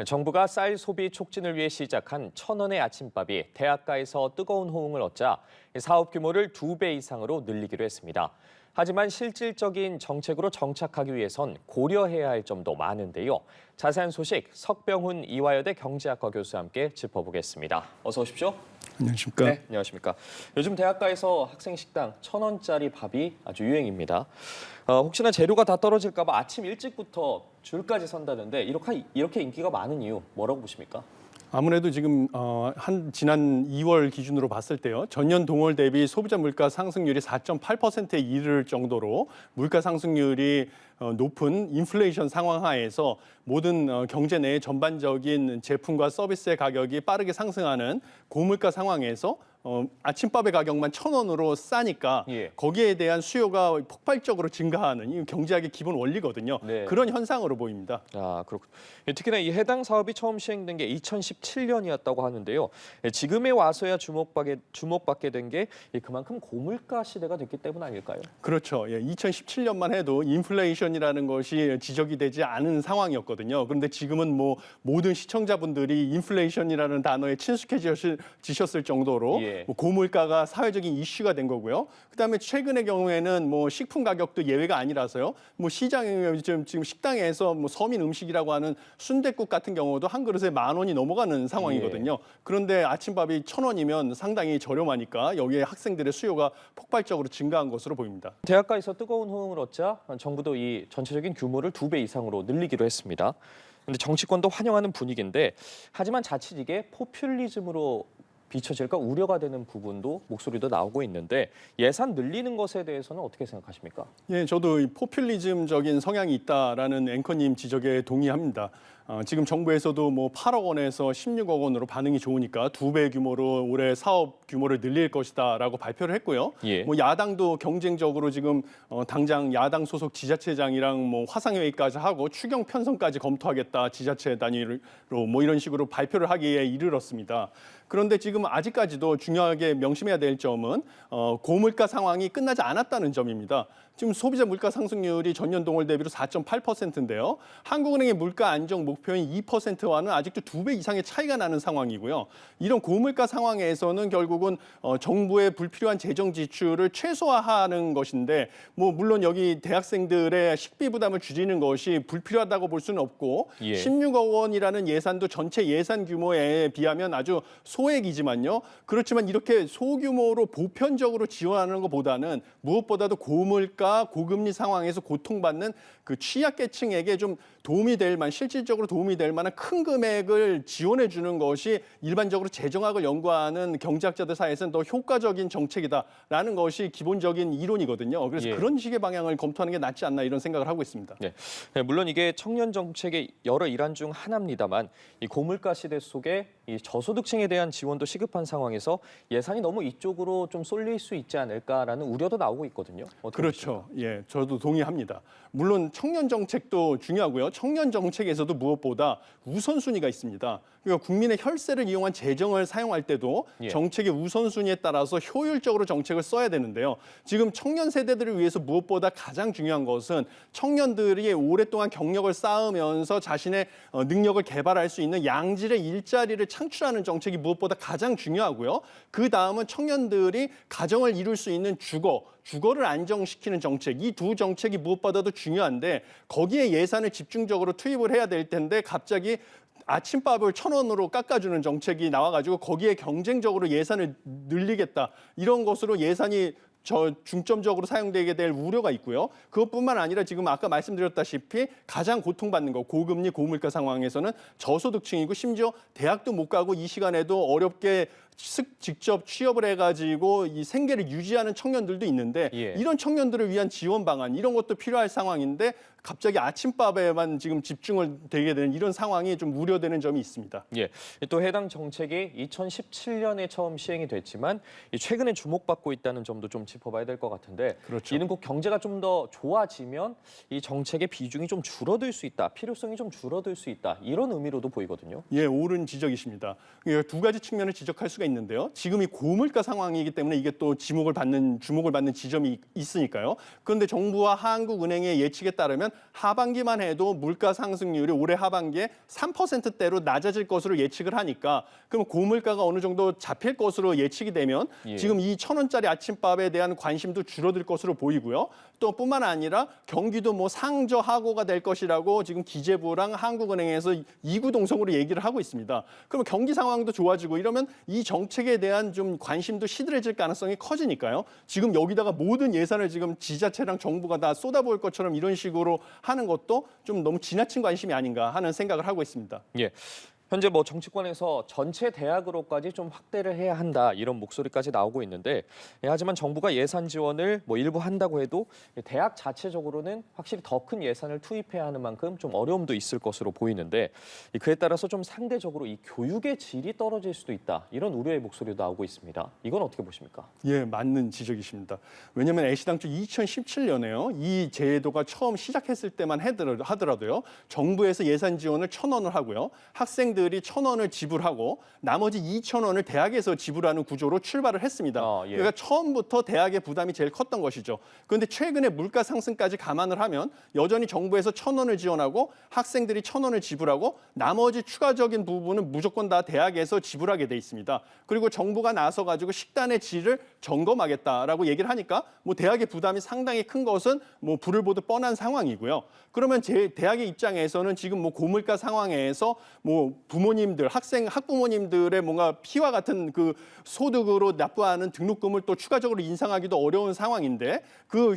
정부가 쌀 소비 촉진을 위해 시작한 1,000원의 아침밥이 대학가에서 뜨거운 호응을 얻자 사업 규모를 2배 이상으로 늘리기로 했습니다. 하지만 실질적인 정책으로 정착하기 위해선 고려해야 할 점도 많은데요. 자세한 소식 석병훈 이화여대 경제학과 교수와 함께 짚어보겠습니다. 어서 오십시오. 안녕하십니까? 네, 안녕하십니까. 요즘 대학가에서 학생 식당 1,000원짜리 밥이 아주 유행입니다. 혹시나 재료가 다 떨어질까 봐 아침 일찍부터 줄까지 선다는데 이렇게 인기가 많은 이유 뭐라고 보십니까? 아무래도 지금 지난 2월 기준으로 봤을 때요. 전년 동월 대비 소비자 물가 상승률이 4.8%에 이를 정도로 물가 상승률이 높은 인플레이션 상황 하에서 모든 경제 내 전반적인 제품과 서비스의 가격이 빠르게 상승하는 고물가 상황에서 아침밥의 가격만 1,000원으로 싸니까 거기에 대한 수요가 폭발적으로 증가하는 이 경제학의 기본 원리거든요. 네. 그런 현상으로 보입니다. 아, 그렇군요. 특히나 이 해당 사업이 처음 시행된 게 2017년이었다고 하는데요. 지금에 와서야 주목받게 된 게 그만큼 고물가 시대가 됐기 때문 아닐까요? 그렇죠. 2017년만 해도 인플레이션이라는 것이 지적이 되지 않은 상황이었거든요. 그런데 지금은 뭐 모든 시청자분들이 인플레이션이라는 단어에 친숙해지셨을 정도로 뭐 고물가가 사회적인 이슈가 된 거고요. 그다음에 최근의 경우에는 뭐 식품 가격도 예외가 아니라서요. 뭐 시장에 지금 식당에서 뭐 서민 음식이라고 하는 순댓국 같은 경우도 한 그릇에 10,000원이 넘어가는 상황이거든요. 그런데 아침밥이 1,000원이면 상당히 저렴하니까 여기에 학생들의 수요가 폭발적으로 증가한 것으로 보입니다. 대학가에서 뜨거운 호응을 얻자 정부도 이 전체적인 규모를 2배 이상으로 늘리기로 했습니다. 근데 정치권도 환영하는 분위기인데 하지만 자칫 이게 포퓰리즘으로 비춰질까 우려가 되는 부분도 목소리도 나오고 있는데 예산 늘리는 것에 대해서는 어떻게 생각하십니까? 저도 이 포퓰리즘적인 성향이 있다라는 앵커님 지적에 동의합니다. 지금 정부에서도 뭐 8억 원에서 16억 원으로 반응이 좋으니까 2배 규모로 올해 사업 규모를 늘릴 것이다라고 발표를 했고요. 뭐 야당도 경쟁적으로 지금 당장 야당 소속 지자체장이랑 뭐 화상회의까지 하고 추경 편성까지 검토하겠다 지자체 단위로 뭐 이런 식으로 발표를 하기에 이르렀습니다. 그런데 지금 아직까지도 중요하게 명심해야 될 점은 고물가 상황이 끝나지 않았다는 점입니다. 지금 소비자 물가 상승률이 전년 동월 대비로 4.8%인데요. 한국은행의 물가 안정 목표인 2%와는 아직도 2배 이상의 차이가 나는 상황이고요. 이런 고물가 상황에서는 결국은 정부의 불필요한 재정 지출을 최소화하는 것인데 뭐 물론 여기 대학생들의 식비 부담을 줄이는 것이 불필요하다고 볼 수는 없고 16억 원이라는 예산도 전체 예산 규모에 비하면 아주 소액이지만요. 그렇지만 이렇게 소규모로 보편적으로 지원하는 것보다는 무엇보다도 고물가 고금리 상황에서 고통받는 그 취약계층에게 좀 도움이 될 만 실질적으로 도움이 될 만한 큰 금액을 지원해 주는 것이 일반적으로 재정학을 연구하는 경제학자들 사이에서는 더 효과적인 정책이다라는 것이 기본적인 이론이거든요. 그래서 그런 식의 방향을 검토하는 게 낫지 않나 이런 생각을 하고 있습니다. 물론 이게 청년 정책의 여러 일환 중 하나입니다만 이 고물가 시대 속에 이 저소득층에 대한 지원도 시급한 상황에서 예산이 너무 이쪽으로 좀 쏠릴 수 있지 않을까라는 우려도 나오고 있거든요. 그렇죠. 저도 동의합니다. 물론 청년 정책도 중요하고요. 청년 정책에서도 무엇보다 우선순위가 있습니다. 그러니까 국민의 혈세를 이용한 재정을 사용할 때도 정책의 우선순위에 따라서 효율적으로 정책을 써야 되는데요. 지금 청년 세대들을 위해서 무엇보다 가장 중요한 것은 청년들이 오랫동안 경력을 쌓으면서 자신의 능력을 개발할 수 있는 양질의 일자리를 창출하는 정책이 무엇보다 가장 중요하고요. 그 다음은 청년들이 가정을 이룰 수 있는 주거를 안정시키는 정책, 이 두 정책이 무엇보다도 중요한데 거기에 예산을 집중적으로 투입을 해야 될 텐데 갑자기 아침밥을 1,000원으로 깎아주는 정책이 나와가지고 거기에 경쟁적으로 예산을 늘리겠다 이런 것으로 예산이 중점적으로 사용되게 될 우려가 있고요. 그것뿐만 아니라 지금 아까 말씀드렸다시피 가장 고통받는 거 고금리 고물가 상황에서는 저소득층이고 심지어 대학도 못 가고 이 시간에도 어렵게 직접 취업을 해가지고 이 생계를 유지하는 청년들도 있는데 이런 청년들을 위한 지원 방안 이런 것도 필요할 상황인데 갑자기 아침밥에만 지금 집중을 되게 되는 이런 상황이 좀 우려되는 점이 있습니다. 또 해당 정책이 2017년에 처음 시행이 됐지만 최근에 주목받고 있다는 점도 좀 짚어봐야 될 것 같은데 이는 꼭 경제가 좀 더 좋아지면 이 정책의 비중이 좀 줄어들 수 있다, 필요성이 좀 줄어들 수 있다 이런 의미로도 보이거든요. 옳은 지적이십니다. 두 가지 측면을 지적할 수가 수가 있는데요. 지금이 고물가 상황이기 때문에 이게 또 주목을 받는 지점이 있으니까요. 그런데 정부와 한국은행의 예측에 따르면 하반기만 해도 물가 상승률이 올해 하반기에 3%대로 낮아질 것으로 예측을 하니까 그럼 고물가가 어느 정도 잡힐 것으로 예측이 되면 지금 이 1,000원짜리 아침밥에 대한 관심도 줄어들 것으로 보이고요. 또 뿐만 아니라 경기도 뭐 상저하고가 될 것이라고 지금 기재부랑 한국은행에서 이구동성으로 얘기를 하고 있습니다. 그러면 경기 상황도 좋아지고 이러면 이 정책에 대한 좀 관심도 시들해질 가능성이 커지니까요. 지금 여기다가 모든 예산을 지금 지자체랑 정부가 다 쏟아부을 것처럼 이런 식으로 하는 것도 좀 너무 지나친 관심이 아닌가 하는 생각을 하고 있습니다. 예. 현재 뭐 정치권에서 전체 대학으로까지 좀 확대를 해야 한다 이런 목소리까지 나오고 있는데 하지만 정부가 예산 지원을 뭐 일부 한다고 해도 대학 자체적으로는 확실히 더 큰 예산을 투입해야 하는 만큼 좀 어려움도 있을 것으로 보이는데 그에 따라서 좀 상대적으로 이 교육의 질이 떨어질 수도 있다 이런 우려의 목소리도 나오고 있습니다. 이건 어떻게 보십니까? 예, 맞는 지적이십니다. 왜냐하면 애시당초 2017년에요. 이 제도가 처음 시작했을 때만 하더라도요. 정부에서 예산 지원을 1,000원을 하고요. 학생들이 1,000원을 지불하고 나머지 2,000원을 대학에서 지불하는 구조로 출발을 했습니다. 예. 그러니까 처음부터 대학의 부담이 제일 컸던 것이죠. 그런데 최근에 물가 상승까지 감안을 하면 여전히 정부에서 1,000원을 지원하고 학생들이 1,000원을 지불하고 나머지 추가적인 부분은 무조건 다 대학에서 지불하게 돼 있습니다. 그리고 정부가 나서 가지고 식단의 질을 점검하겠다라고 얘기를 하니까 뭐 대학의 부담이 상당히 큰 것은 뭐 불을 보듯 뻔한 상황이고요. 그러면 대학의 입장에서는 지금 뭐 고물가 상황에서 뭐 부모님들, 학부모님들의 뭔가 피와 같은 그 소득으로 납부하는 등록금을 또 추가적으로 인상하기도 어려운 상황인데 그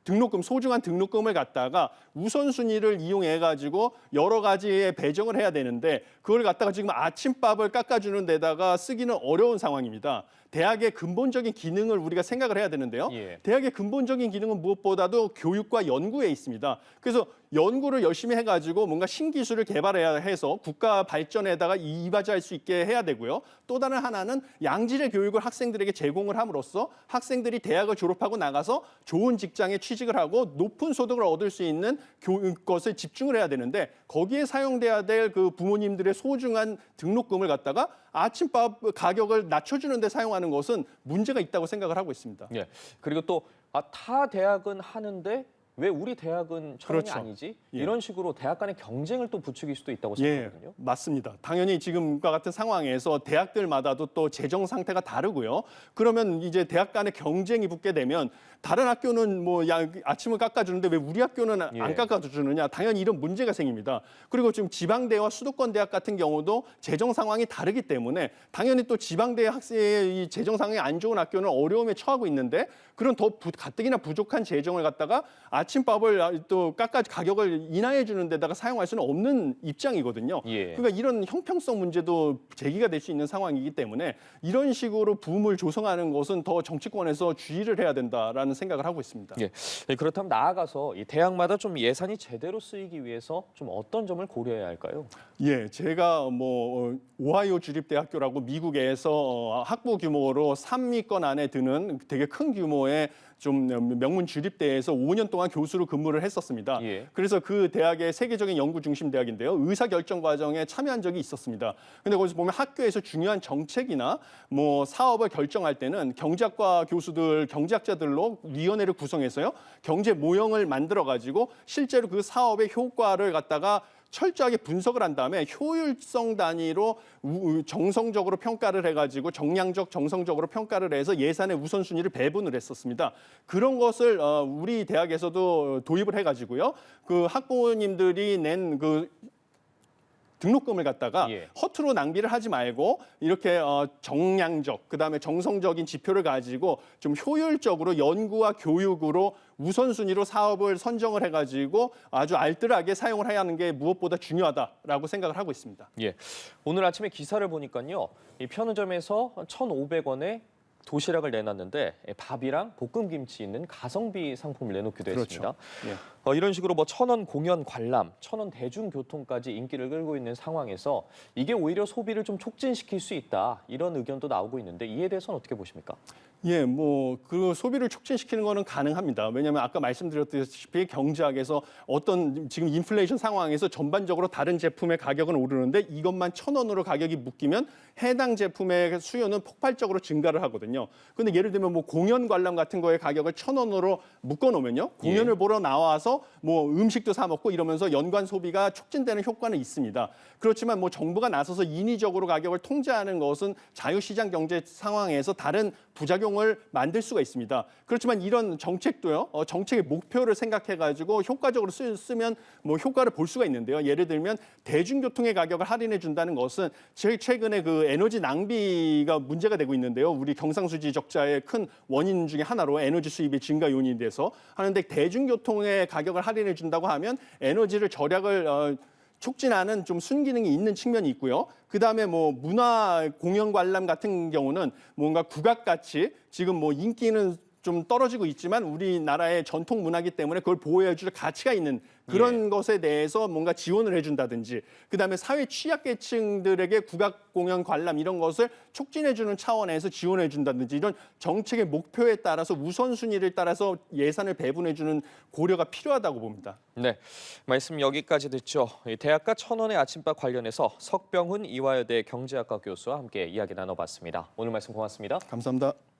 등록금, 소중한 등록금을 갖다가 우선순위를 이용해가지고 여러 가지에 배정을 해야 되는데 그걸 갖다가 지금 아침밥을 깎아주는 데다가 쓰기는 어려운 상황입니다. 대학의 근본적인 기능을 우리가 생각을 해야 되는데요. 대학의 근본적인 기능은 무엇보다도 교육과 연구에 있습니다. 그래서 연구를 열심히 해가지고 뭔가 신기술을 개발해야 해서 국가 발전에다가 이바지할 수 있게 해야 되고요. 또 다른 하나는 양질의 교육을 학생들에게 제공을 함으로써 학생들이 대학을 졸업하고 나가서 좋은 직장에 취직을 하고 높은 소득을 얻을 수 있는 것에 집중을 해야 되는데 거기에 사용돼야 될 그 부모님들의 소중한 등록금을 갖다가 아침밥 가격을 낮춰주는 데 사용하는 것은 문제가 있다고 생각을 하고 있습니다. 예. 그리고 또 타 대학은 하는데 왜 우리 대학은 1,000원이 그렇죠. 아니지? 예. 이런 식으로 대학 간의 경쟁을 또 부추길 수도 있다고 생각하거든요. 예, 맞습니다. 당연히 지금과 같은 상황에서 대학들마다도 또 재정 상태가 다르고요. 그러면 이제 대학 간의 경쟁이 붙게 되면 다른 학교는 뭐 아침을 깎아주는데 왜 우리 학교는 안 깎아주느냐? 당연히 이런 문제가 생깁니다. 그리고 지금 지방대와 수도권 대학 같은 경우도 재정 상황이 다르기 때문에 당연히 또 지방대 학생의 이 재정 상황이 안 좋은 학교는 어려움에 처하고 있는데 그런 더 가뜩이나 부족한 재정을 갖다가 아침밥을 또 가격을 인하해 주는 데다가 사용할 수는 없는 입장이거든요. 그러니까 이런 형평성 문제도 제기가 될 수 있는 상황이기 때문에 이런 식으로 붐을 조성하는 것은 더 정치권에서 주의를 해야 된다라는 생각을 하고 있습니다. 그렇다면 나아가서 이 대학마다 좀 예산이 제대로 쓰이기 위해서 좀 어떤 점을 고려해야 할까요? 예, 제가 뭐 오하이오 주립대학교라고 미국에서 학부 규모로 3위권 안에 드는 되게 큰 규모의 좀 명문 주립대에서 5년 동안 교수로 근무를 했었습니다. 그래서 그 대학의 세계적인 연구 중심 대학인데요. 의사결정 과정에 참여한 적이 있었습니다. 근데 거기서 보면 학교에서 중요한 정책이나 뭐 사업을 결정할 때는 경제학과 교수들, 경제학자들로 위원회를 구성해서요. 경제 모형을 만들어 가지고 실제로 그 사업의 효과를 갖다가 철저하게 분석을 한 다음에 효율성 단위로 정성적으로 평가를 해가지고 정량적, 정성적으로 평가를 해서 예산의 우선순위를 배분을 했었습니다. 그런 것을 우리 대학에서도 도입을 해가지고요. 그 학부모님들이 낸 그 등록금을 갖다가 허투루 낭비를 하지 말고 이렇게 정량적, 그다음에 정성적인 지표를 가지고 좀 효율적으로 연구와 교육으로 우선순위로 사업을 선정을 해가지고 아주 알뜰하게 사용을 해야 하는 게 무엇보다 중요하다라고 생각을 하고 있습니다. 오늘 아침에 기사를 보니까요. 이 편의점에서 1,500원에 도시락을 내놨는데 밥이랑 볶음김치 있는 가성비 상품을 내놓기도 했습니다. 이런 식으로 뭐 천원 공연 관람, 천원 대중교통까지 인기를 끌고 있는 상황에서 이게 오히려 소비를 좀 촉진시킬 수 있다. 이런 의견도 나오고 있는데 이에 대해서는 어떻게 보십니까? 예, 뭐 그 소비를 촉진시키는 거는 가능합니다. 왜냐하면 아까 말씀드렸다시피 경제학에서 어떤 지금 인플레이션 상황에서 전반적으로 다른 제품의 가격은 오르는데 이것만 1,000원으로 가격이 묶이면 해당 제품의 수요는 폭발적으로 증가를 하거든요. 근데 예를 들면 뭐 공연 관람 같은 거의 가격을 1,000원으로 묶어 놓으면요. 공연을 보러 나와서 뭐 음식도 사 먹고 이러면서 연관 소비가 촉진되는 효과는 있습니다. 그렇지만 뭐 정부가 나서서 인위적으로 가격을 통제하는 것은 자유시장 경제 상황에서 다른 부작용을 만들 수가 있습니다. 그렇지만 이런 정책도요, 정책의 목표를 생각해가지고 효과적으로 쓰면 뭐 효과를 볼 수가 있는데요. 예를 들면 대중교통의 가격을 할인해 준다는 것은 제일 최근에 그 에너지 낭비가 문제가 되고 있는데요. 우리 경상수지 적자의 큰 원인 중에 하나로 에너지 수입의 증가 요인이 돼서 하는데 대중교통의 가격을 할인해 준다고 하면 에너지를 절약을 촉진하는 좀 순기능이 있는 측면이 있고요. 그다음에 뭐 문화 공연 관람 같은 경우는 뭔가 국악같이 지금 뭐 인기는 좀 떨어지고 있지만 우리나라의 전통 문화이기 때문에 그걸 보호해 줄 가치가 있는 그런 것에 대해서 뭔가 지원을 해준다든지 그다음에 사회 취약계층들에게 국악 공연 관람 이런 것을 촉진해 주는 차원에서 지원해 준다든지 이런 정책의 목표에 따라서 우선순위를 따라서 예산을 배분해 주는 고려가 필요하다고 봅니다. 네, 말씀 여기까지 듣죠. 이 대학가 천원의 아침밥 관련해서 석병훈 이화여대 경제학과 교수와 함께 이야기 나눠봤습니다. 오늘 말씀 고맙습니다. 감사합니다.